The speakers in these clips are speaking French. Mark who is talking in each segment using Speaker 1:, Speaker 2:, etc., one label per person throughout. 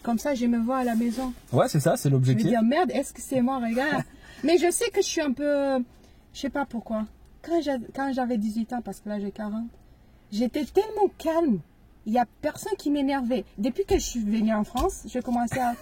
Speaker 1: Comme ça, je me vois à la maison.
Speaker 2: Ouais, c'est ça, c'est
Speaker 1: Je
Speaker 2: l'objectif.
Speaker 1: vais dire, merde, est-ce que c'est moi, regarde. Mais je sais que je suis un peu... Je sais pas pourquoi. Quand j'avais 18 ans, parce que là j'ai 40, j'étais tellement calme. Il n'y a personne qui m'énervait. Depuis que je suis venue en France, je commençais à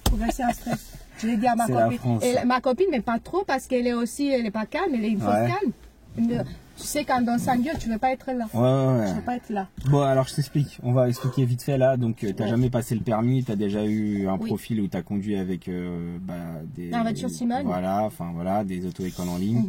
Speaker 1: progresser en stress. Je l'ai dit à ma copine. Et ma copine, mais pas trop, parce qu'elle est aussi, elle n'est pas calme, elle est une fausse calme. Tu sais, quand dans 5 jours, tu ne veux pas être là.
Speaker 2: Ouais.
Speaker 1: Tu veux pas être là.
Speaker 2: Bon, alors je t'explique. On va expliquer vite fait là. Donc, tu n'as jamais passé le permis, tu as déjà eu un profil où tu as conduit avec des...
Speaker 1: La voiture Simone.
Speaker 2: Voilà, des auto-écoles en ligne.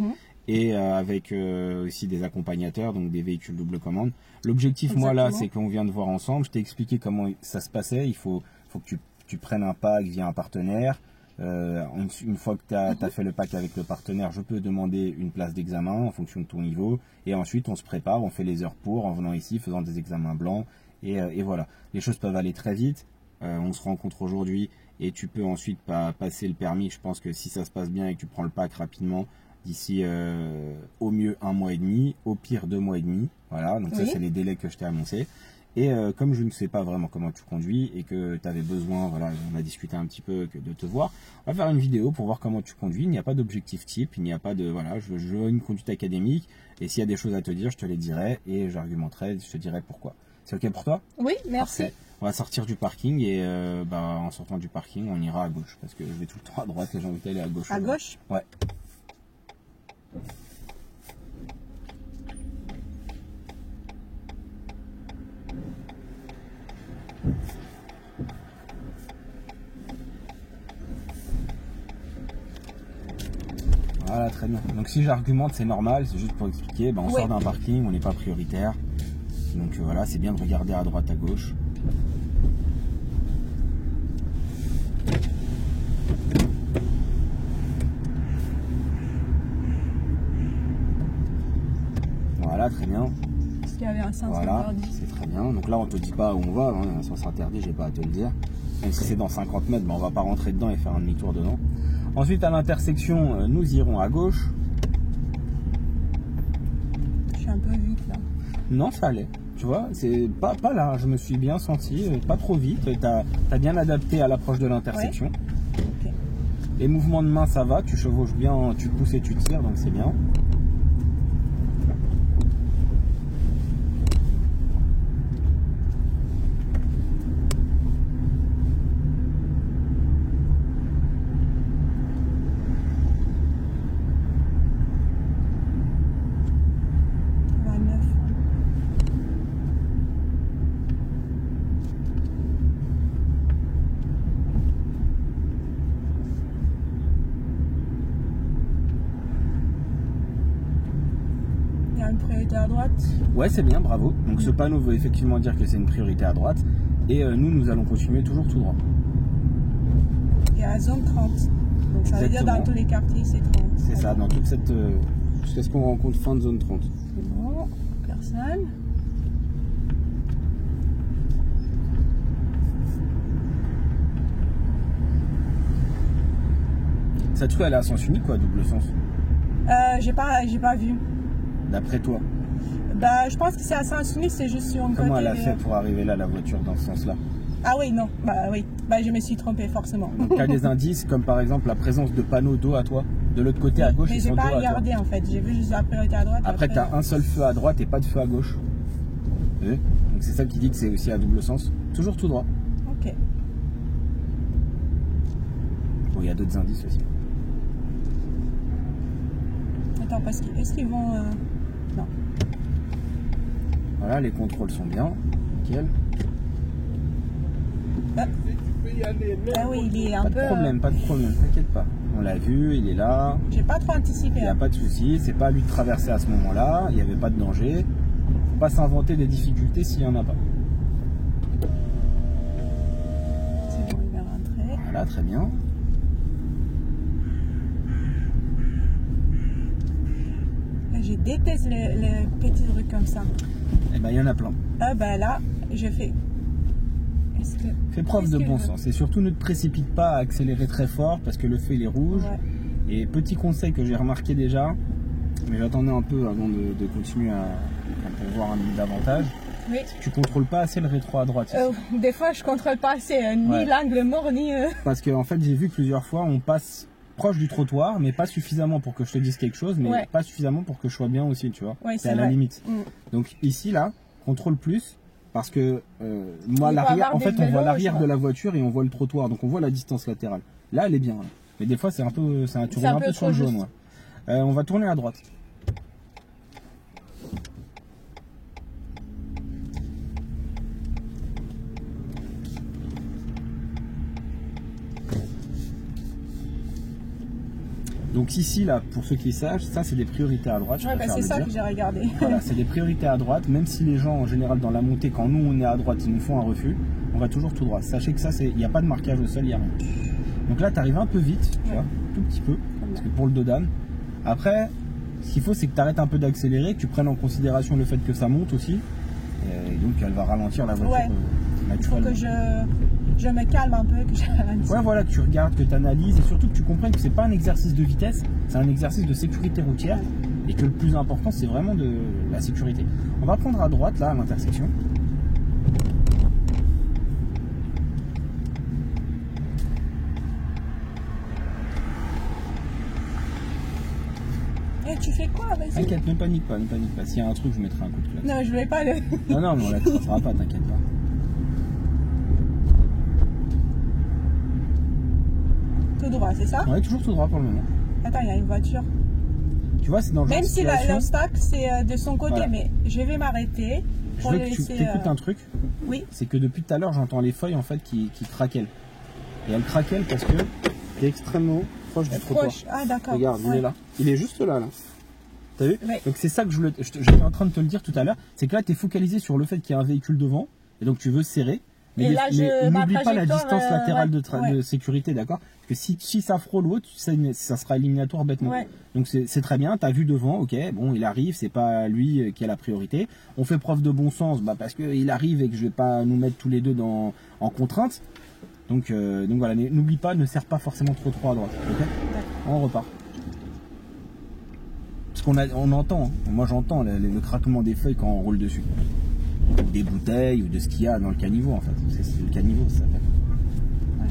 Speaker 2: Et avec aussi des accompagnateurs, donc des véhicules double commande. L'objectif, moi, là, c'est qu'on vient de voir ensemble. Je t'ai expliqué comment ça se passait. Il faut que tu prennes un pack via un partenaire. Une fois que tu as fait le pack avec le partenaire, je peux demander une place d'examen en fonction de ton niveau. Et ensuite, on se prépare, on fait les heures pour, en venant ici, faisant des examens blancs. Et voilà. Les choses peuvent aller très vite. On se rencontre aujourd'hui et tu peux ensuite passer le permis. Je pense que si ça se passe bien et que tu prends le pack rapidement, d'ici au mieux 1 mois et demi, au pire 2 mois et demi. Voilà, donc ça c'est les délais que je t'ai annoncés. Et comme je ne sais pas vraiment comment tu conduis et que tu avais besoin, voilà, on a discuté un petit peu de te voir, on va faire une vidéo pour voir comment tu conduis. Il n'y a pas d'objectif type, il n'y a pas de, voilà, je veux une conduite académique et s'il y a des choses à te dire, je te les dirai et j'argumenterai, je te dirai pourquoi. C'est ok pour toi?
Speaker 1: Oui, merci.
Speaker 2: Parfait. On va sortir du parking et en sortant du parking, on ira à gauche parce que je vais tout le temps à droite et j'ai envie d'aller à gauche.
Speaker 1: À gauche?
Speaker 2: Ouais. Voilà, très bien. Donc si j'argumente, c'est normal, c'est juste pour expliquer. On sort d'un parking, on n'est pas prioritaire. Donc voilà, c'est bien de regarder à droite, à gauche. Voilà, très bien.
Speaker 1: Parce qu'il y avait un sens interdit.
Speaker 2: C'est très bien. Donc là, on te dit pas où on va, un sens interdit, j'ai pas à te le dire. Même si c'est dans 50 mètres, on va pas rentrer dedans et faire un demi-tour dedans. Ensuite, à l'intersection, nous irons à gauche.
Speaker 1: Je suis un peu vite là.
Speaker 2: Non, ça allait. Tu vois, c'est pas là. Je me suis bien senti, pas trop vite. T'as bien adapté à l'approche de l'intersection.
Speaker 1: Okay.
Speaker 2: Les mouvements de main, ça va. Tu chevauches bien, tu pousses et tu tires, donc c'est bien.
Speaker 1: Priorité à droite.
Speaker 2: Ouais, c'est bien, bravo. Donc ce panneau veut effectivement dire que c'est une priorité à droite. Et nous allons continuer toujours tout droit.
Speaker 1: Et à la zone 30. Donc ça veut dire dans tous les quartiers, c'est 30.
Speaker 2: C'est ça, dans toute cette... jusqu'à ce qu'on rencontre fin de zone 30.
Speaker 1: C'est bon, personne.
Speaker 2: Cette rue, elle est à sens unique, quoi, double sens?
Speaker 1: J'ai pas vu.
Speaker 2: D'après toi?
Speaker 1: Je pense que c'est à sens unique, c'est juste sur un côté.
Speaker 2: Comment elle a fait pour arriver là, la voiture, dans ce sens-là?
Speaker 1: Ah oui, non, je me suis trompée, forcément.
Speaker 2: Donc tu as des indices, comme par exemple la présence de panneaux dos à toi, de l'autre côté à gauche,
Speaker 1: mais
Speaker 2: ils sont
Speaker 1: j'ai
Speaker 2: dos
Speaker 1: pas
Speaker 2: à toi.
Speaker 1: regardé en fait, j'ai vu juste la priorité à droite.
Speaker 2: Après tu as un seul feu à droite et pas de feu à gauche. Donc c'est ça qui dit que c'est aussi à double sens. Toujours tout droit.
Speaker 1: Ok.
Speaker 2: Bon, il y a d'autres indices aussi.
Speaker 1: Attends, parce que est-ce qu'ils vont... Non.
Speaker 2: Voilà, les contrôles sont bien. Nickel.
Speaker 1: Ah oui, il est un peu...
Speaker 2: Pas de problème, t'inquiète pas. On l'a vu, il est là.
Speaker 1: J'ai pas trop anticipé.
Speaker 2: Il n'y a pas de souci, c'est pas à lui de traverser à ce moment-là. Il n'y avait pas de danger. Faut pas s'inventer des difficultés s'il n'y en a pas.
Speaker 1: C'est bon, il va rentrer.
Speaker 2: Voilà, très bien.
Speaker 1: Je déteste les petites rues comme ça.
Speaker 2: Eh ben, il y en a plein.
Speaker 1: Là, je fais...
Speaker 2: Fais preuve de bon sens et surtout ne te précipite pas à accélérer très fort parce que le feu il est rouge. Ouais. Et petit conseil que j'ai remarqué déjà, mais j'attendais un peu avant de continuer pour voir davantage.
Speaker 1: Oui.
Speaker 2: c'est que tu contrôles pas assez le rétro à droite.
Speaker 1: Des fois, je contrôle pas assez, ni
Speaker 2: Ouais.
Speaker 1: l'angle mort, ni...
Speaker 2: Parce que en fait, j'ai vu plusieurs fois, on passe proche du trottoir, mais pas suffisamment pour que je te dise quelque chose, mais
Speaker 1: Ouais.
Speaker 2: pas suffisamment pour que je sois bien aussi, tu vois.
Speaker 1: Ouais,
Speaker 2: c'est à la
Speaker 1: vrai.
Speaker 2: limite.
Speaker 1: Mm.
Speaker 2: Donc ici, là, contrôle plus, parce que moi,
Speaker 1: Il va
Speaker 2: l'arrière,
Speaker 1: avoir
Speaker 2: en fait,
Speaker 1: des
Speaker 2: on voit
Speaker 1: vélos,
Speaker 2: l'arrière
Speaker 1: je
Speaker 2: de
Speaker 1: vois.
Speaker 2: la voiture et on voit le trottoir, donc on voit la distance latérale. Là, elle est bien. Là. Mais des fois, c'est un peu, tu roules un peu sur le jaune. Ouais. On va tourner à droite. Donc ici, là, pour ceux qui savent, ça c'est des priorités à droite.
Speaker 1: Ouais, bah, c'est ça que j'ai regardé.
Speaker 2: Voilà, c'est des priorités à droite, même si les gens en général dans la montée, quand nous on est à droite, ils nous font un refus, on va toujours tout droit. Sachez que ça, il n'y a pas de marquage au sol, il n'y a rien. Donc là, tu arrives un peu vite, tu vois, tout petit peu, parce que pour le dos d'âne. Après, ce qu'il faut, c'est que tu arrêtes un peu d'accélérer, que tu prennes en considération le fait que ça monte aussi. Et donc elle va ralentir la voiture.
Speaker 1: Ouais. Il faut que je me calme un peu, que je ralentisse.
Speaker 2: Ouais, voilà, que tu regardes, que tu analyses et surtout que tu comprennes que c'est pas un exercice de vitesse, c'est un exercice de sécurité routière et que le plus important c'est vraiment de la sécurité. On va prendre à droite là à l'intersection.
Speaker 1: Et tu fais quoi? Vas-y.
Speaker 2: T'inquiète, ne panique pas, ne panique pas. S'il y a un truc, je mettrai un coup de claque.
Speaker 1: Non, je vais pas le...
Speaker 2: Non, non, mais on la traitera pas, t'inquiète pas.
Speaker 1: Tout droit, c'est ça?
Speaker 2: Ouais, toujours tout droit pour le moment.
Speaker 1: Attends, il y a une voiture.
Speaker 2: Tu vois, c'est dans le genre
Speaker 1: Même
Speaker 2: de
Speaker 1: si
Speaker 2: situation...
Speaker 1: l'obstacle, c'est de son côté,
Speaker 2: Voilà.
Speaker 1: mais je vais m'arrêter
Speaker 2: Je veux que tu t'écoutes un truc.
Speaker 1: Oui.
Speaker 2: C'est que depuis tout à l'heure, j'entends les feuilles en fait qui craquellent. Et elles craquellent parce que t'es extrêmement proche du trottoir.
Speaker 1: Ah, d'accord.
Speaker 2: Regarde, il est là. Il est juste là, là. T'as vu?
Speaker 1: Ouais.
Speaker 2: Donc c'est ça que j'étais en train de te le dire tout à l'heure. C'est que là, t'es focalisé sur le fait qu'il y a un véhicule devant. Et donc tu veux serrer. Mais,
Speaker 1: Et là,
Speaker 2: n'oublie pas la
Speaker 1: trajectoire,
Speaker 2: distance latérale
Speaker 1: ouais.
Speaker 2: de sécurité, d'accord? Parce que si ça frôle l'autre, ça sera éliminatoire bêtement.
Speaker 1: Ouais.
Speaker 2: Donc c'est très bien, t'as vu devant, ok, bon, il arrive, c'est pas lui qui a la priorité. On fait preuve de bon sens, bah, parce qu'il arrive et que je vais pas nous mettre tous les deux en contrainte. Donc voilà, n'oublie pas, ne serre pas forcément trop à droite, ok? On repart. Parce qu'on entend, hein. Moi j'entends le craquement des feuilles quand on roule dessus. Des bouteilles ou de ce qu'il y a dans le caniveau en fait. C'est le caniveau ça s'appelle. Ouais.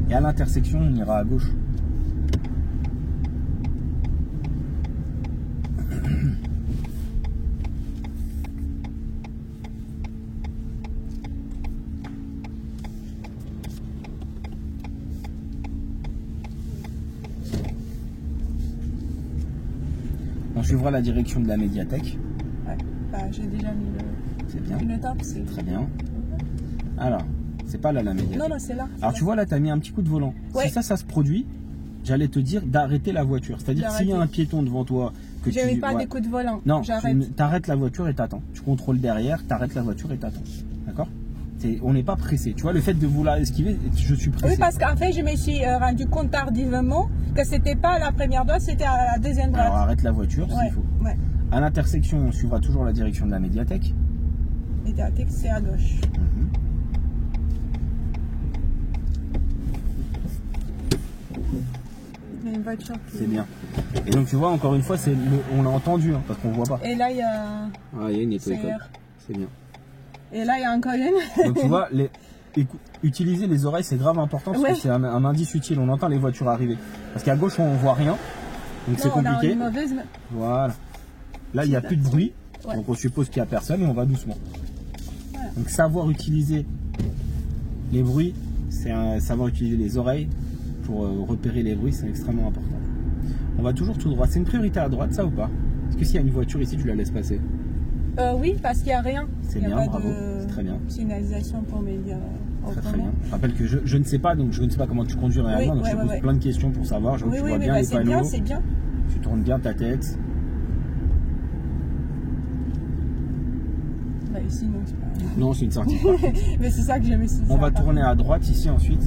Speaker 2: Et à l'intersection, on ira à gauche. On suivra la direction de la médiathèque.
Speaker 1: Ouais, bah, j'ai déjà mis
Speaker 2: C'est bien.
Speaker 1: une étape. C'est
Speaker 2: très bien. Alors, c'est pas là la médiathèque.
Speaker 1: Non, non, c'est là.
Speaker 2: Alors tu vois là, tu as mis un petit coup de volant.
Speaker 1: Ouais.
Speaker 2: Si ça se produit, j'allais te dire d'arrêter la voiture. C'est-à-dire s'il y a un piéton devant toi, que
Speaker 1: je mets pas des coups de volant.
Speaker 2: Non,
Speaker 1: j'arrête.
Speaker 2: T'arrêtes la voiture et t'attends. Tu contrôles derrière, t'arrêtes la voiture et t'attends. D'accord? On n'est pas pressé. Tu vois, le fait de vouloir esquiver, je suis pressé.
Speaker 1: Oui, parce qu'en fait, je me suis rendu compte tardivement que c'était pas la première droite, c'était à la deuxième droite.
Speaker 2: Alors arrête la voiture
Speaker 1: ouais,
Speaker 2: s'il faut.
Speaker 1: Ouais.
Speaker 2: À l'intersection, on suivra toujours la direction de la médiathèque.
Speaker 1: Médiathèque, c'est à gauche. Il y a une voiture.
Speaker 2: C'est bien. Et donc tu vois, encore une fois, on l'a entendu, hein, parce qu'on voit pas.
Speaker 1: Et là, il y a...
Speaker 2: Ah, il y a une étoile. C'est bien.
Speaker 1: Et là, il y a encore une.
Speaker 2: Donc tu vois, utiliser les oreilles, c'est grave important parce que c'est un indice utile. On entend les voitures arriver. Parce qu'à gauche, on voit rien. Donc c'est compliqué.
Speaker 1: On a une mauvaise...
Speaker 2: Voilà. Là, il n'y a plus de bruit.
Speaker 1: Ouais.
Speaker 2: Donc on suppose qu'il n'y a personne et on va doucement. Voilà. Donc savoir utiliser les bruits, c'est savoir utiliser les oreilles pour repérer les bruits, c'est extrêmement important. On va toujours tout droit. C'est une priorité à droite, ça ou pas? Est-ce que s'il y a une voiture ici, tu la laisses passer?
Speaker 1: Oui, parce qu'il n'y a rien.
Speaker 2: C'est bien, bravo. C'est très bien.
Speaker 1: Signalisation pour me dire.
Speaker 2: Très bien. Je rappelle que je ne sais pas, donc je ne sais pas comment tu conduis réellement, donc je te pose plein de questions pour savoir. Je vois que tu vois bien les panneaux.
Speaker 1: C'est bien.
Speaker 2: Tu tournes bien ta tête.
Speaker 1: Bah, ici, non, c'est pas...
Speaker 2: Non, c'est une sortie.
Speaker 1: Mais c'est ça que je me suis dit.
Speaker 2: On va tourner à droite ici ensuite.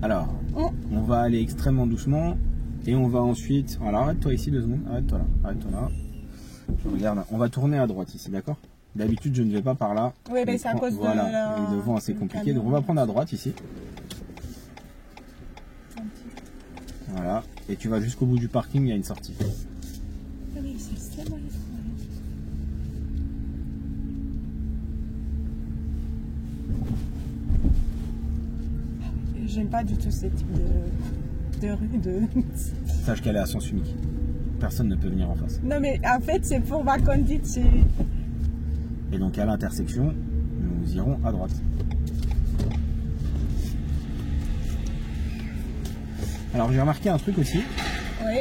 Speaker 2: Alors, on va aller extrêmement doucement et on va ensuite... Alors arrête-toi ici 2 secondes, arrête-toi là. Je regarde, on va tourner à droite ici, d'accord? D'habitude, je ne vais pas par là.
Speaker 1: Oui, mais c'est à cause
Speaker 2: voilà,
Speaker 1: de
Speaker 2: le vent, c'est compliqué. Donc, on va prendre à droite ici. Voilà. Et tu vas jusqu'au bout du parking, il y a une sortie.
Speaker 1: Ah oui, c'est tellement étrange. J'aime pas du tout ce type de rue.
Speaker 2: Sache qu'elle est à sens unique. Personne ne peut venir en face.
Speaker 1: Non, mais en fait, c'est pour ma conduite.
Speaker 2: Et donc, à l'intersection, nous irons à droite. Alors, j'ai remarqué un truc aussi.
Speaker 1: Oui.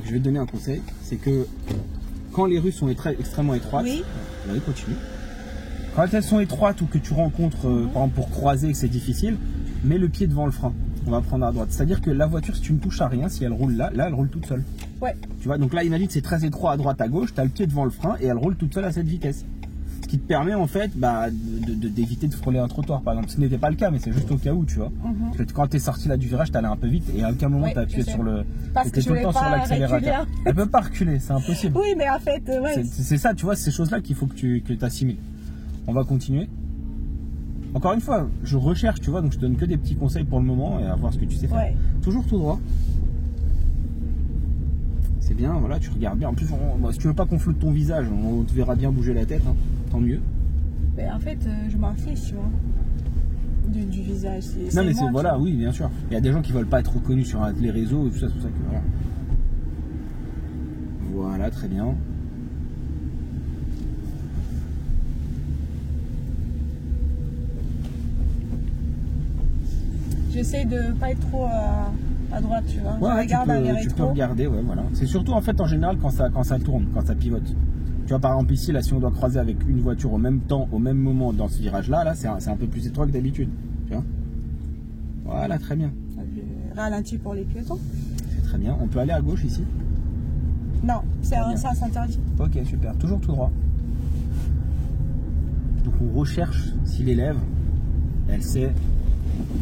Speaker 2: Je vais te donner un conseil. C'est que quand les rues sont extrêmement étroites,
Speaker 1: oui.
Speaker 2: Allez, continue. Quand elles sont étroites ou que tu rencontres, par exemple, pour croiser et que c'est difficile, mets le pied devant le frein. On va prendre à droite. C'est-à-dire que la voiture, si tu ne touches à rien, si elle roule là, elle roule toute seule.
Speaker 1: Ouais.
Speaker 2: Tu vois, donc là, imagine que c'est très étroit à droite, à gauche, tu as le pied devant le frein et elle roule toute seule à cette vitesse. Ce qui te permet en fait d'éviter de frôler un trottoir, par exemple. Ce n'était pas le cas, mais c'est juste au cas où, tu vois. Parce que quand tu es sorti là du virage, tu allais un peu vite et à aucun moment tu as appuyé sur le.
Speaker 1: Parce que je voulais pas l'accélérateur.
Speaker 2: Elle peut pas reculer, c'est impossible.
Speaker 1: Oui, mais en fait, ouais.
Speaker 2: C'est ça, tu vois, c'est ces choses-là qu'il faut que tu assimiles. On va continuer. Encore une fois, je recherche, tu vois, donc je te donne que des petits conseils pour le moment et à voir ce que tu sais faire.
Speaker 1: Ouais.
Speaker 2: Toujours tout droit. C'est bien, voilà, tu regardes bien. En plus, si tu veux pas qu'on floute ton visage, on te verra bien bouger la tête, hein, tant mieux.
Speaker 1: Mais en fait, je m'en fiche, tu vois, du visage.
Speaker 2: Non, mais c'est voilà, oui, bien sûr. Il y a des gens qui veulent pas être reconnus sur les réseaux et tout ça, c'est pour ça que voilà. Voilà, très bien.
Speaker 1: J'essaie de pas être trop à droite, tu vois.
Speaker 2: Ouais, tu peux regarder, ouais, voilà. C'est surtout en fait en général quand ça tourne, quand ça pivote. Tu vois, par exemple ici, là, si on doit croiser avec une voiture au même temps, au même moment dans ce virage-là, là, c'est un peu plus étroit que d'habitude. Tu vois. Voilà, très bien.
Speaker 1: Je ralentis pour les piétons.
Speaker 2: C'est très bien. On peut aller à gauche ici?
Speaker 1: Non, ça s'interdit.
Speaker 2: Ok, super. Toujours tout droit. Donc on recherche si l'élève, elle sait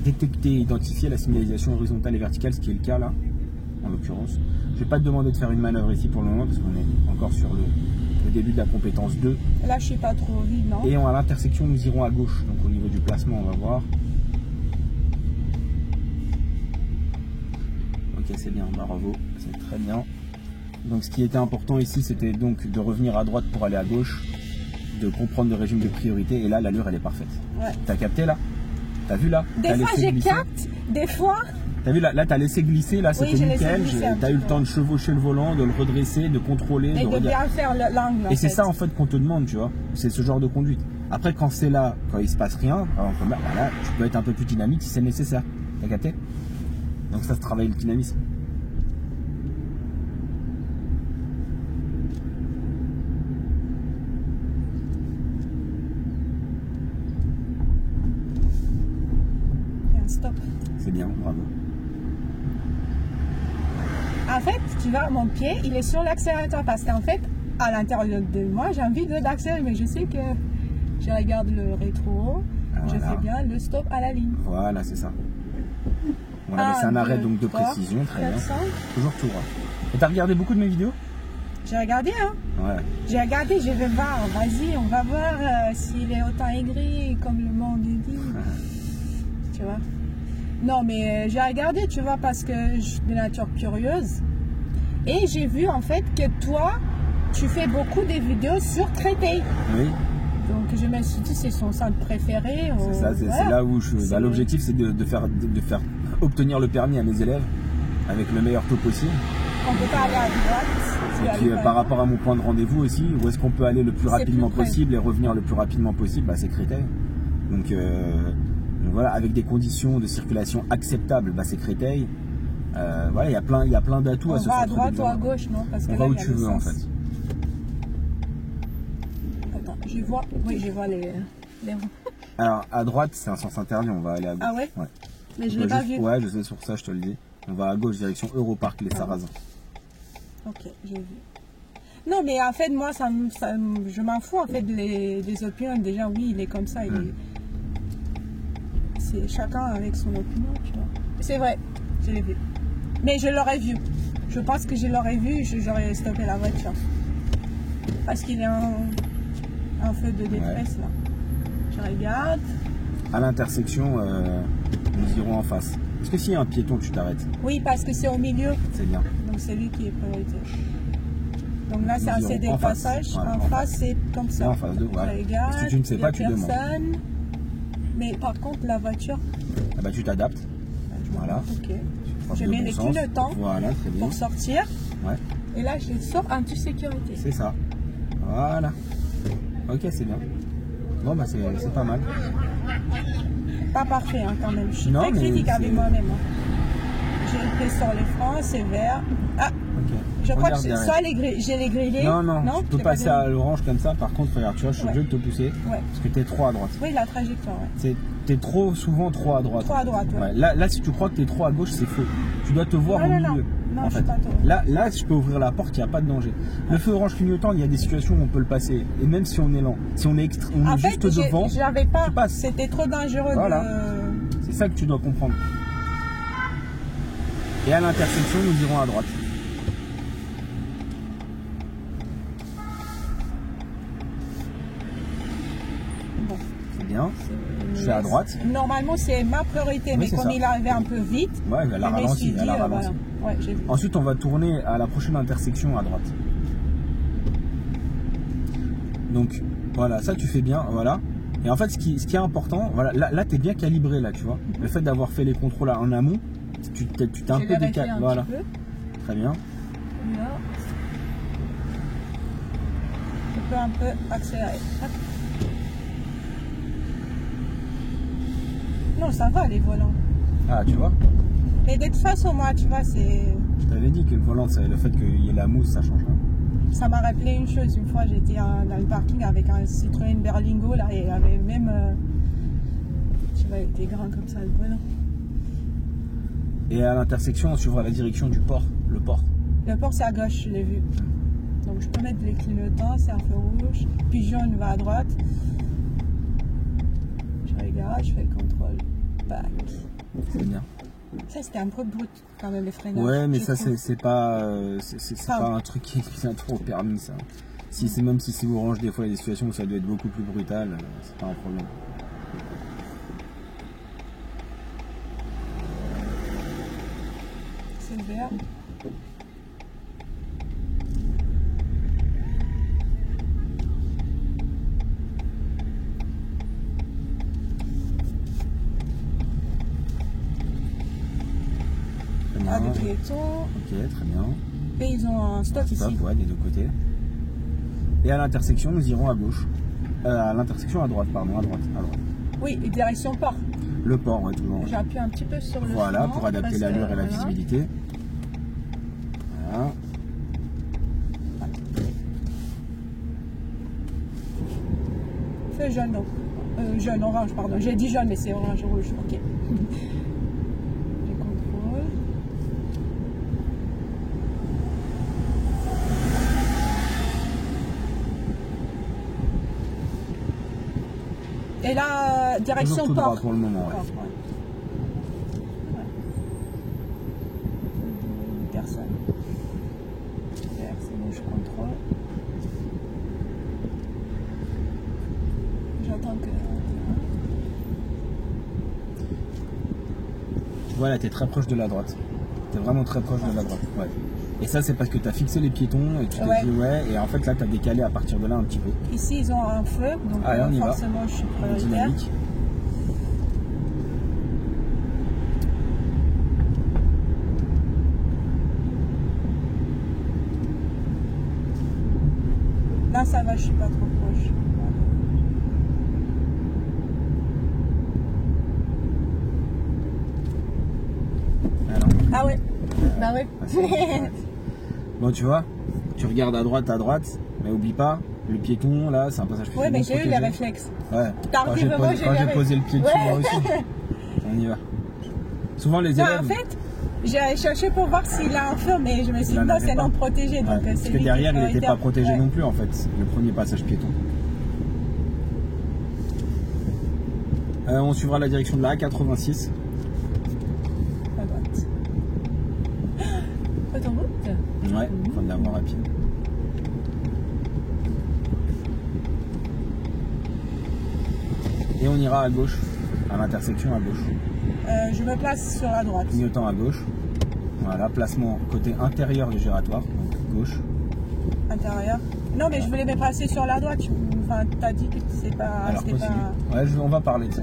Speaker 2: détecter et identifier la signalisation horizontale et verticale, ce qui est le cas là, en l'occurrence. Je ne vais pas te demander de faire une manœuvre ici pour le moment, parce qu'on est encore sur le début de la compétence 2.
Speaker 1: Là, je suis pas trop vide, non?
Speaker 2: Et à l'intersection, nous irons à gauche. Donc au niveau du placement, on va voir. Ok, c'est bien, bravo, c'est très bien. Donc ce qui était important ici, c'était donc de revenir à droite pour aller à gauche, de comprendre le régime de priorité, et là, l'allure, elle est parfaite.
Speaker 1: Ouais.
Speaker 2: T'as capté là? T'as vu là?
Speaker 1: Des fois, je capte, des fois...
Speaker 2: T'as vu là, t'as laissé glisser, là c'était nickel, t'as eu le temps de chevaucher le volant, de le redresser, de contrôler,
Speaker 1: et de bien faire l'angle.
Speaker 2: Et c'est ça en fait qu'on te demande, tu vois, c'est ce genre de conduite. Après quand c'est là, quand il se passe rien, là tu peux être un peu plus dynamique si c'est nécessaire, t'as capté? Donc ça se travaille le dynamisme.
Speaker 1: Stop.
Speaker 2: C'est bien, bravo.
Speaker 1: En fait, tu vois, mon pied, il est sur l'accélérateur parce qu'en fait, à l'intérieur de moi, j'ai envie d'accélérer, mais je sais que je regarde le rétro, je fais bien le stop à la ligne.
Speaker 2: Voilà, c'est ça. Voilà, c'est un arrêt donc de précision, très bien. Toujours tout droit. Et t'as regardé beaucoup de mes vidéos?
Speaker 1: J'ai regardé, hein.
Speaker 2: Ouais.
Speaker 1: J'ai regardé, je vais voir, vas-y, on va voir s'il est autant aigri comme le monde dit. Tu vois. Non, mais j'ai regardé, tu vois, parce que je suis de nature curieuse. Et j'ai vu, en fait, que toi, tu fais beaucoup de vidéos sur Créteil.
Speaker 2: Oui.
Speaker 1: Donc, je me suis dit, c'est son centre préféré.
Speaker 2: C'est ça, c'est là où je... Bah, l'objectif, c'est de faire obtenir le permis à mes élèves avec le meilleur taux possible.
Speaker 1: On peut pas aller à droite.
Speaker 2: Et puis, par rapport à mon point de rendez-vous aussi, où est-ce qu'on peut aller le plus rapidement possible et revenir le plus rapidement possible, bah, c'est Créteil. Donc voilà, avec des conditions de circulation acceptables, bah c'est Créteil. Voilà, il y a plein d'atouts à ce centre.
Speaker 1: On va à droite ou à gauche, non? Parce que
Speaker 2: on va où tu veux en fait.
Speaker 1: Attends, je vois les ronds.
Speaker 2: Alors à droite, c'est un sens interdit, on va aller à gauche.
Speaker 1: Ah ouais?
Speaker 2: Ouais.
Speaker 1: Mais je l'ai pas vu.
Speaker 2: Ouais, je sais, sur ça je te le dis. On va à gauche, direction Europark, les Sarrasins.
Speaker 1: Ok, j'ai vu. Non, mais en fait, moi, je m'en fous en fait des opinions. Déjà, oui, il est comme ça. C'est chacun avec son opinion, tu vois. C'est vrai, je l'ai vu. Mais je l'aurais vu. Je pense que je l'aurais vu, j'aurais stoppé la voiture. Parce qu'il est en... un feu de détresse là. Je regarde.
Speaker 2: À l'intersection, nous irons en face. Est-ce que s'il y a un piéton, tu t'arrêtes?
Speaker 1: Oui, parce que c'est au milieu.
Speaker 2: C'est bien.
Speaker 1: Donc c'est lui qui est priorité. Donc là, c'est un CD de passage.
Speaker 2: Voilà,
Speaker 1: en face, c'est comme ça.
Speaker 2: Et en face de voilà.
Speaker 1: Regarde,
Speaker 2: Si tu ne sais pas, tu demandes.
Speaker 1: Mais par contre, la voiture.
Speaker 2: Ah bah, tu t'adaptes. Voilà.
Speaker 1: Ok. Je mets les clignotants
Speaker 2: voilà, très bien.
Speaker 1: pour sortir.
Speaker 2: Ouais.
Speaker 1: Et là, je sors anti-sécurité.
Speaker 2: C'est ça. Voilà. Ok, c'est bien. Bon, bah, c'est pas mal.
Speaker 1: Pas parfait, hein, quand même. Je suis
Speaker 2: non,
Speaker 1: très critique avec moi-même. Hein. J'ai le sur les freins, c'est vert. Ah,
Speaker 2: ok.
Speaker 1: je crois que soit j'ai les grillés.
Speaker 2: Non, tu peux passer à l'orange comme ça. Par contre, regarde, tu vois, je suis obligé de te pousser.
Speaker 1: Ouais.
Speaker 2: Parce que t'es trop à droite.
Speaker 1: Oui, la trajectoire, ouais.
Speaker 2: T'es souvent trop à droite.
Speaker 1: Trop à droite, ouais.
Speaker 2: Là, si tu crois que t'es trop à gauche, c'est faux. Tu dois te voir au milieu.
Speaker 1: Non,
Speaker 2: en
Speaker 1: je
Speaker 2: fait.
Speaker 1: suis pas trop.
Speaker 2: Là, je peux ouvrir la porte, il n'y a pas de danger. Le feu orange clignotant, il y a des situations où on peut le passer. Et même si on est lent, si on est, on est juste devant,
Speaker 1: j'avais pas. C'était trop dangereux.
Speaker 2: Voilà. C'est ça que tu dois comprendre. Et à l'intersection, nous irons à droite.
Speaker 1: Bon.
Speaker 2: C'est bien. Je suis à droite.
Speaker 1: Normalement, c'est ma priorité, mais comme il arrivait un peu vite,
Speaker 2: ouais, elle a ralenti.
Speaker 1: Voilà. Ouais,
Speaker 2: ensuite, on va tourner à la prochaine intersection à droite. Donc, voilà, ça tu fais bien, voilà. Et en fait, ce qui est important, voilà, là tu es bien calibré, là, tu vois. Le fait d'avoir fait les contrôles en amont, tu t'es un peu décalé. Voilà. Très bien.
Speaker 1: Là. Je peux un peu accélérer. Hop. Non, ça va les volants.
Speaker 2: Ah, tu vois.
Speaker 1: Mais de toute façon, moi, tu vois, c'est...
Speaker 2: Je t'avais dit que le volant, le fait qu'il y ait la mousse, ça change rien.
Speaker 1: Ça m'a rappelé une chose. Une fois, j'étais dans le parking avec un Citroën Berlingo, là, et il avait même... tu vois, il était grand comme ça, le volant.
Speaker 2: Et à l'intersection, on suivra la direction du port, le port.
Speaker 1: Le port, c'est à gauche, je l'ai vu. Donc, je peux mettre les clignotants, c'est un feu rouge. Puis jaune va à droite. Je regarde, je fais le contrôle. Back.
Speaker 2: C'est bien.
Speaker 1: Ça, c'était un peu brut quand même, les freinages.
Speaker 2: Ouais, mais ça, c'est pas un truc qui vient trop au permis, ça. Même si c'est orange, des fois, il y a des situations où ça doit être beaucoup plus brutal, c'est pas un problème.
Speaker 1: C'est vert. Ah, des piétons.
Speaker 2: Ok, très bien.
Speaker 1: Et ils ont un stop ici.
Speaker 2: Ouais, des deux côtés. Et à l'intersection, nous irons à gauche. À l'intersection à droite, pardon, à droite.
Speaker 1: Oui, direction port.
Speaker 2: Le port, ouais, toujours.
Speaker 1: J'appuie un petit peu sur le
Speaker 2: Voilà,
Speaker 1: frein,
Speaker 2: pour adapter l'allure et la visibilité. Voilà.
Speaker 1: Feu jaune, donc. Jaune, orange, pardon. J'ai dit jaune, mais c'est orange, rouge. Ok. Je contrôle. Et là, direction
Speaker 2: tout
Speaker 1: port.
Speaker 2: droit pour le moment, ouais.
Speaker 1: Personne. C'est bon, je contrôle. J'attends que...
Speaker 2: Voilà, t'es très proche de la droite. T'es vraiment très proche de la droite. Ouais. Et ça, c'est parce que t'as fixé les piétons et tu t'es dit ouais. Et en fait, là, t'as décalé à partir de là un petit peu.
Speaker 1: Ici, ils ont un feu, donc
Speaker 2: on y
Speaker 1: forcément, je suis prioritaire.
Speaker 2: Dynamique.
Speaker 1: Là, ça va, je suis pas trop proche. Ah ouais. Bah ouais.
Speaker 2: Bon, tu vois, tu regardes à droite, mais oublie pas, le piéton, là, c'est un passage
Speaker 1: ouais, mais j'ai eu les réflexes.
Speaker 2: Ouais. Quand j'ai posé le pied dessus, moi aussi. On y va. Souvent, les élèves...
Speaker 1: En fait, j'ai cherché pour voir s'il a un feu, mais je me suis dit non, c'est non protégé. Donc
Speaker 2: parce que derrière, il n'était pas protégé non plus, en fait, le premier passage piéton. On suivra la direction de la A86.
Speaker 1: À droite. Autoroute.
Speaker 2: Ouais, fin de la voie rapide. Et on ira à gauche, à l'intersection à gauche.
Speaker 1: Je me place sur la droite.
Speaker 2: Clignotant à gauche. Voilà, placement côté intérieur du giratoire, donc gauche.
Speaker 1: Intérieur. Non, mais je voulais me placer sur la droite. Enfin, t'as dit que c'est pas.
Speaker 2: Alors, possible. Ouais, on va parler de ça.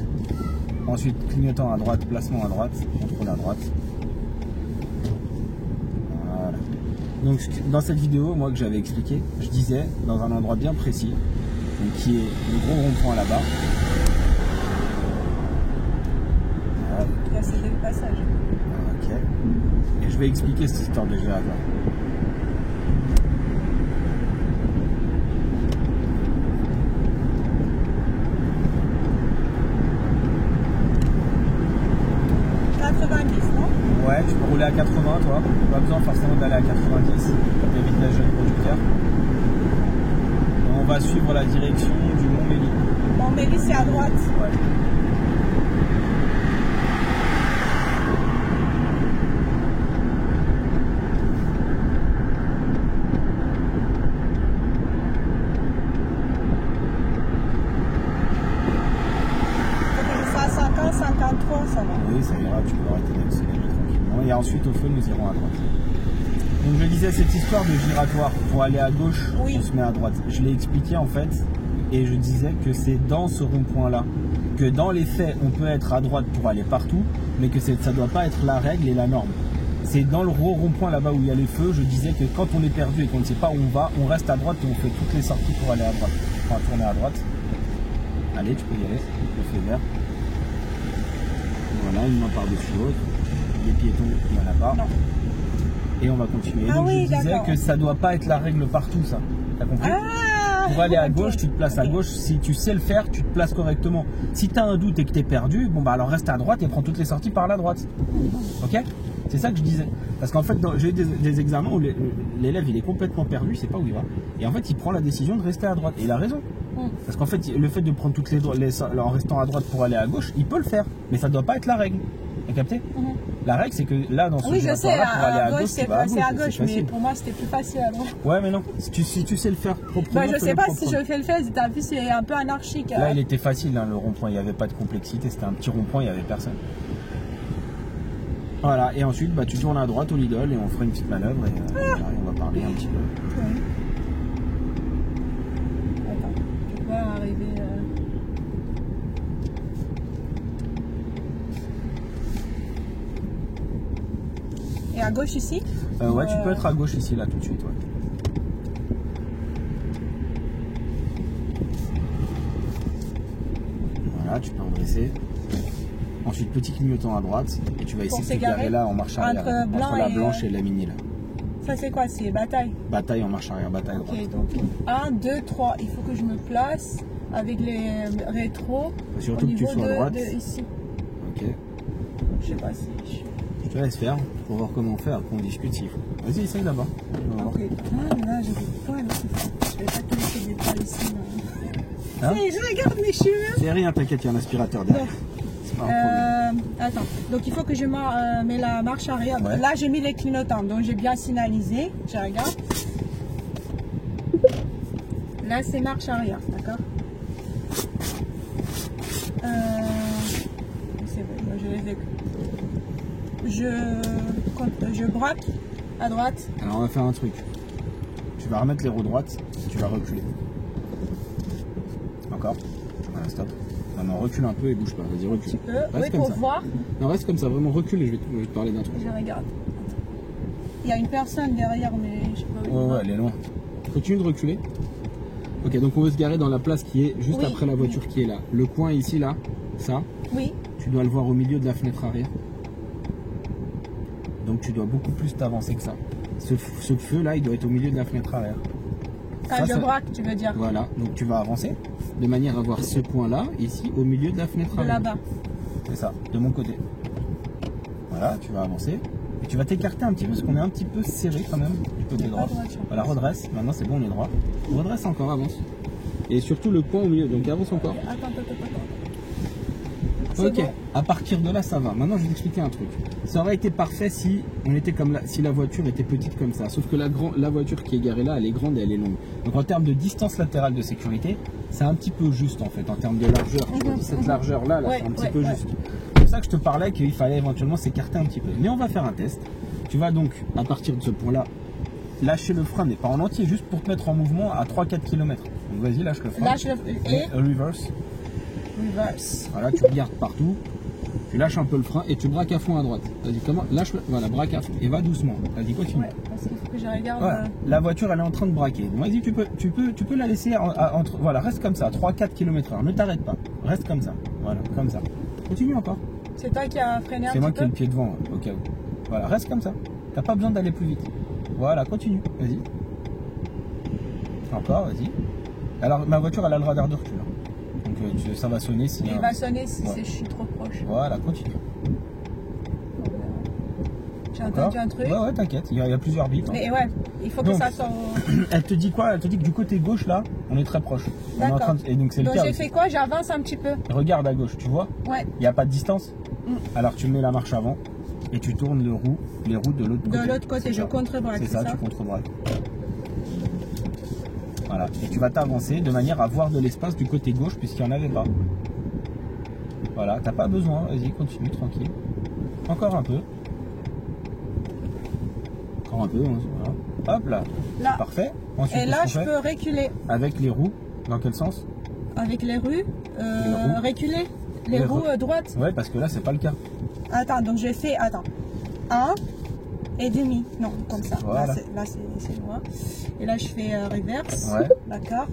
Speaker 2: Ensuite, clignotant à droite, placement à droite, contrôle à droite. Voilà. Donc, dans cette vidéo, moi que j'avais expliqué, je disais dans un endroit bien précis, donc, qui est le gros rond-point là-bas.
Speaker 1: Voilà. Là, c'est le passage.
Speaker 2: Ok. Et je vais expliquer cette histoire de giratoire. Ouais, tu peux rouler à 80 toi, pas besoin forcément d'aller à 90, t'évites la jeune conducteur. On va suivre la direction du Mont-Mély.
Speaker 1: Mont-Mély c'est à droite.
Speaker 2: Ouais.
Speaker 1: Ça 50, 53, ça va.
Speaker 2: Oui, ça ira, tu peux arrêter d'accélérer tranquillement. Et ensuite au feu nous irons à droite. Donc je disais cette histoire de giratoire, pour aller à gauche, oui. On se met à droite. Je l'ai expliqué en fait, et je disais que c'est dans ce rond-point là, que dans les faits on peut être à droite pour aller partout, mais que ça ne doit pas être la règle et la norme. C'est dans le gros rond-point là-bas où il y a les feux, je disais que quand on est perdu et qu'on ne sait pas où on va, on reste à droite et on fait toutes les sorties pour aller à droite. On va tourner à droite. Allez, tu peux y aller, le feu vert. Voilà, une main par-dessus l'autre. Les piétons, il n'y en a pas. Non. Et on va continuer. Donc oui, je disais que ça doit pas être la règle partout, ça. T'as compris? Pour aller à gauche, tu te places à gauche. Si tu sais le faire, tu te places correctement. Si tu as un doute et que tu es perdu, bon bah alors reste à droite et prends toutes les sorties par la droite. Ok? C'est ça que je disais. Parce qu'en fait, j'ai eu des examens où l'élève il est complètement perdu, il sait pas où il va. Et en fait, il prend la décision de rester à droite. Et il a raison. Parce qu'en fait, le fait de prendre toutes en restant à droite pour aller à gauche, il peut le faire. Mais ça doit pas être la règle. T'as capté? La règle, c'est que là, dans ce giratoire-là, pour aller à gauche, tu vas à gauche.
Speaker 1: Mais pour moi, c'était plus facile à droite.
Speaker 2: Ouais, mais non. Si tu sais le faire
Speaker 1: proprement. Je sais pas si je fais le faire. T'as vu, c'est un peu anarchique.
Speaker 2: Là, il était facile, hein, le rond-point. Il n'y avait pas de complexité. C'était un petit rond-point, il n'y avait personne. Voilà. Et ensuite, bah, tu tournes à droite au Lidl et on fera une petite manœuvre et on va parler un petit peu.
Speaker 1: Oui. Attends, je vais arriver. Et à gauche ici?
Speaker 2: Ouais, tu peux être à gauche ici, là, tout de suite. Ouais. Voilà, tu peux redresser. Ensuite, petit clignotant à droite. Et tu vas essayer de te garer là en marche arrière. Entre la blanche et la mini, là.
Speaker 1: Ça, c'est quoi? C'est bataille?
Speaker 2: Bataille en marche arrière, bataille droite.
Speaker 1: Ok, donc 1, 2, 3. Il faut que je me place avec les rétros.
Speaker 2: Surtout que tu sois à droite.
Speaker 1: Ici.
Speaker 2: Ok.
Speaker 1: Je sais pas si
Speaker 2: je te laisse faire pour voir comment faire, après on discute s'il faut. Vas-y, essaye d'abord.
Speaker 1: Ok. Ah, là, j'ai des poils. Je vais pas te laisser des poils ici. Hein? Je regarde mes cheveux.
Speaker 2: C'est rien, t'inquiète, il y a un aspirateur derrière. C'est pas un problème.
Speaker 1: Attends, donc il faut que je mets la marche arrière. Ouais. Là, j'ai mis les clignotants, donc j'ai bien signalisé. Je regarde. Là, c'est marche arrière, d'accord? C'est vrai, moi je les ai. Je braque à droite.
Speaker 2: Alors on va faire un truc. Tu vas remettre les roues droites et tu vas reculer. Encore. Voilà, stop. Non, recule un peu et bouge pas. Vas-y, recule.
Speaker 1: Tu peux. Oui, pour voir.
Speaker 2: Non, reste comme ça, vraiment recule et je vais te parler d'un truc.
Speaker 1: Je regarde. Il y a une personne derrière, mais je sais pas où.
Speaker 2: Ouais, elle est loin. Continue de reculer. Ok, donc on veut se garer dans la place qui est juste après la voiture qui est là. Le coin ici, là, ça.
Speaker 1: Oui.
Speaker 2: Tu dois le voir au milieu de la fenêtre arrière. Donc tu dois beaucoup plus t'avancer que ça. Ce feu là, il doit être au milieu de la fenêtre arrière.
Speaker 1: Quand je braque, tu veux dire?
Speaker 2: Voilà, donc tu vas avancer de manière à voir ce point là, ici, au milieu de la fenêtre arrière.
Speaker 1: De là-bas.
Speaker 2: C'est ça, de mon côté. Voilà, tu vas avancer. Et tu vas t'écarter un petit peu, parce qu'on est un petit peu serré quand même, du côté droit. Voilà, redresse. Maintenant c'est bon, on est droit. Redresse encore, avance. Et surtout le point au milieu, donc avance encore.
Speaker 1: Attends.
Speaker 2: Ok, bon. À partir de là, ça va. Maintenant, je vais t'expliquer un truc. Ça aurait été parfait si on était comme là, si la voiture était petite comme ça. Sauf que la voiture qui est garée là, elle est grande et elle est longue. Donc en termes de distance latérale de sécurité, c'est un petit peu juste en fait, en termes de largeur. Cette largeur-là, là, c'est un petit peu juste. C'est pour ça que je te parlais qu'il fallait éventuellement s'écarter un petit peu. Mais on va faire un test. Tu vas donc, à partir de ce point-là, lâcher le frein, mais pas en entier, juste pour te mettre en mouvement à 3-4 km. Donc vas-y, lâche le frein. Et reverse.
Speaker 1: Reverse.
Speaker 2: Voilà, tu regardes partout, tu lâches un peu le frein et tu braques à fond à droite. Vas-y, comment? Lâche le. Voilà, braque à fond et va doucement. Vas-y, continue.
Speaker 1: Ouais, parce qu'il faut que je regarde.
Speaker 2: Voilà. La voiture, elle est en train de braquer. Vas-y, tu peux la laisser entre. Voilà, reste comme ça, 3-4 km/h. Ne t'arrête pas. Reste comme ça. Voilà, comme ça. Continue encore.
Speaker 1: C'est toi qui as freiné un petit peu?
Speaker 2: C'est moi qui ai le pied devant, au cas où. Voilà, reste comme ça. T'as pas besoin d'aller plus vite. Voilà, continue. Vas-y. Encore, vas-y. Alors, ma voiture, elle a le radar de recul. Donc, ça va sonner si.
Speaker 1: Il va sonner si je suis trop proche.
Speaker 2: Voilà, continue.
Speaker 1: J'ai entendu un truc.
Speaker 2: Ouais, t'inquiète, il y a plusieurs bips.
Speaker 1: Mais ouais, il faut que ça sorte.
Speaker 2: Elle te dit quoi? Elle te dit que du côté gauche, là, on est très proche.
Speaker 1: D'accord.
Speaker 2: Et donc, c'est le cas.
Speaker 1: Donc, j'ai fait quoi? J'avance un petit peu.
Speaker 2: Regarde à gauche, tu vois?
Speaker 1: Ouais.
Speaker 2: Il n'y a pas de distance. Alors, tu mets la marche avant et tu tournes les roues de l'autre côté.
Speaker 1: De l'autre côté, je contre-braque.
Speaker 2: C'est ça, tu contre-braques. Voilà, et tu vas t'avancer de manière à voir de l'espace du côté gauche puisqu'il n'y en avait pas. Voilà, t'as pas besoin, vas-y, continue, tranquille. Encore un peu. Encore un peu, hein, voilà. Hop là, parfait. Ensuite,
Speaker 1: et là, je peux reculer.
Speaker 2: Avec les roues, dans quel sens?
Speaker 1: Avec les roues, reculer. Les roues droites.
Speaker 2: Ouais, parce que là, c'est pas le cas.
Speaker 1: Attends, donc j'ai fait, attends, 1 et demi, non, comme ça.
Speaker 2: Voilà.
Speaker 1: Là, c'est loin. Et là, je fais reverse,
Speaker 2: ouais.
Speaker 1: D'accord.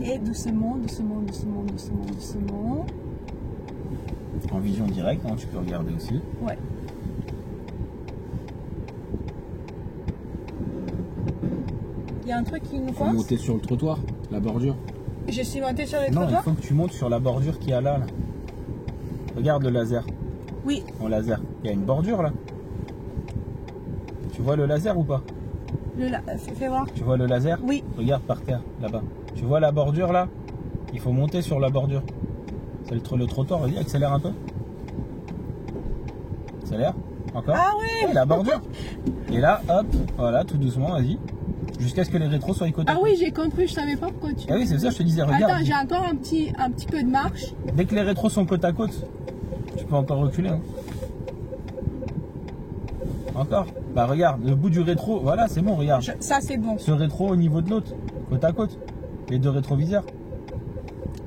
Speaker 1: Et doucement.
Speaker 2: En vision directe, hein, tu peux regarder aussi.
Speaker 1: Ouais. Il y a un truc qui nous coince.
Speaker 2: Faut monter sur le trottoir, la bordure.
Speaker 1: Je suis montée sur le
Speaker 2: trottoir.
Speaker 1: trottoir.
Speaker 2: Non, il faut que tu montes sur la bordure qu'il y a là. Regarde le laser.
Speaker 1: Oui.
Speaker 2: Mon laser. Il y a une bordure là. Tu vois le laser ou pas?
Speaker 1: Fais voir.
Speaker 2: Tu vois le laser?
Speaker 1: Oui.
Speaker 2: Regarde par terre, là-bas. Tu vois la bordure là? Il faut monter sur la bordure. C'est le trottoir, vas-y, accélère un peu. Accélère. Encore.
Speaker 1: Ah oui,
Speaker 2: la bordure. Et là, hop, voilà, tout doucement, vas-y. Jusqu'à ce que les rétros soient côté.
Speaker 1: Ah oui, j'ai compris, je savais pas pourquoi tu...
Speaker 2: Ah oui, c'est ça, je te disais, regarde.
Speaker 1: Attends, j'ai encore un petit peu de marche.
Speaker 2: Dès que les rétros sont côte à côte, tu peux encore reculer. Hein. Encore. Bah regarde, le bout du rétro, voilà, c'est bon, regarde.
Speaker 1: Ça, c'est bon.
Speaker 2: Ce rétro au niveau de l'autre, côte à côte. Les deux rétroviseurs.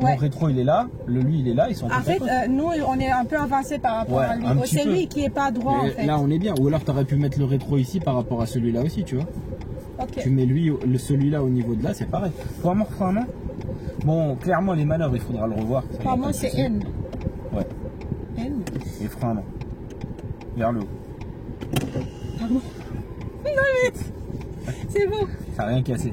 Speaker 1: Ouais.
Speaker 2: Mon rétro, il est là, lui, il est là, ils sont côte à côte.
Speaker 1: Nous, on est un peu avancé par rapport à lui. C'est lui qui est pas droit, en fait.
Speaker 2: Là, on est bien. Ou alors, tu aurais pu mettre le rétro ici par rapport à celui-là aussi, tu vois.
Speaker 1: Okay.
Speaker 2: Tu mets celui-là au niveau de là, c'est pareil. Faut un main. Bon, clairement, les manœuvres, il faudra le revoir.
Speaker 1: Pour moi, c'est N.
Speaker 2: Ouais.
Speaker 1: N.
Speaker 2: Et frein avant. Vers le haut.
Speaker 1: Pardon. C'est bon.
Speaker 2: Ça n'a rien cassé.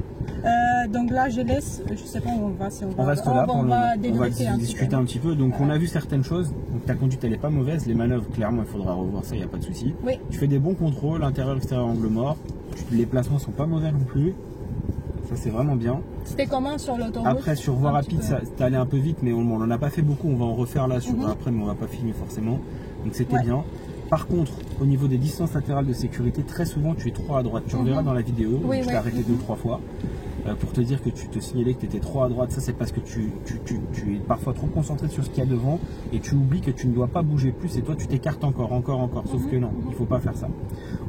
Speaker 1: Donc là, je laisse, je sais pas où on va. Si on
Speaker 2: reste là, on va
Speaker 1: discuter
Speaker 2: un petit peu. Donc on a vu certaines choses. Donc ta conduite, elle est pas mauvaise. Les manœuvres, clairement, il faudra revoir ça, il n'y a pas de souci.
Speaker 1: Oui.
Speaker 2: Tu fais des bons contrôles, intérieur, extérieur, angle mort. Les placements sont pas mauvais non plus. Ça, c'est vraiment bien.
Speaker 1: C'était comment sur l'autoroute?
Speaker 2: Après, sur voie rapide, ça allé un peu vite, mais on n'en a pas fait beaucoup. On va en refaire là après, mais on va pas filmer forcément. Donc c'était bien. Par contre, au niveau des distances latérales de sécurité, très souvent tu es trop à droite. Tu en verras dans la vidéo, je t'ai arrêté 2 ou 3 fois pour te dire que tu te signalais que tu étais trop à droite. Ça, c'est parce que tu es parfois trop concentré sur ce qu'il y a devant et tu oublies que tu ne dois pas bouger plus et toi tu t'écartes encore. Sauf que non, il ne faut pas faire ça.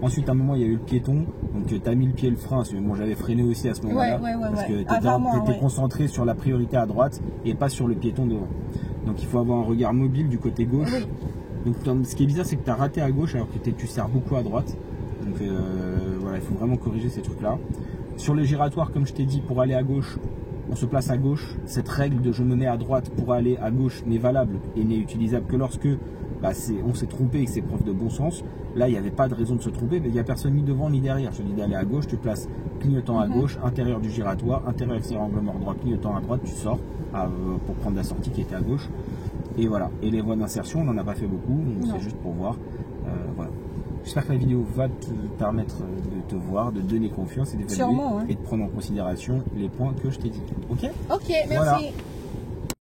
Speaker 2: Ensuite, à un moment, il y a eu le piéton, donc tu as mis le pied et le frein. Moi, j'avais freiné aussi à ce moment-là parce que tu étais concentré sur la priorité à droite et pas sur le piéton devant. Donc, il faut avoir un regard mobile du côté gauche.
Speaker 1: Oui.
Speaker 2: Donc ce qui est bizarre, c'est que tu as raté à gauche alors que tu sers beaucoup à droite. Donc voilà, il faut vraiment corriger ces trucs là. Sur le giratoire, comme je t'ai dit, pour aller à gauche, on se place à gauche. Cette règle de je me mets à droite pour aller à gauche n'est valable et n'est utilisable que lorsque on s'est trompé et que c'est preuve de bon sens. Là, il n'y avait pas de raison de se tromper, mais il n'y a personne ni devant ni derrière. Je te dis d'aller à gauche, tu places clignotant à gauche, intérieur du giratoire, intérieur extérieur angle mort droit, clignotant à droite, tu sors pour prendre la sortie qui était à gauche. Et voilà, et les voies d'insertion, on n'en a pas fait beaucoup, c'est juste pour voir. Voilà. J'espère que la vidéo va te permettre de te voir, de donner confiance et d'évaluer et de prendre en considération les points que je t'ai dit. Ok ?
Speaker 1: Ok, merci. Voilà.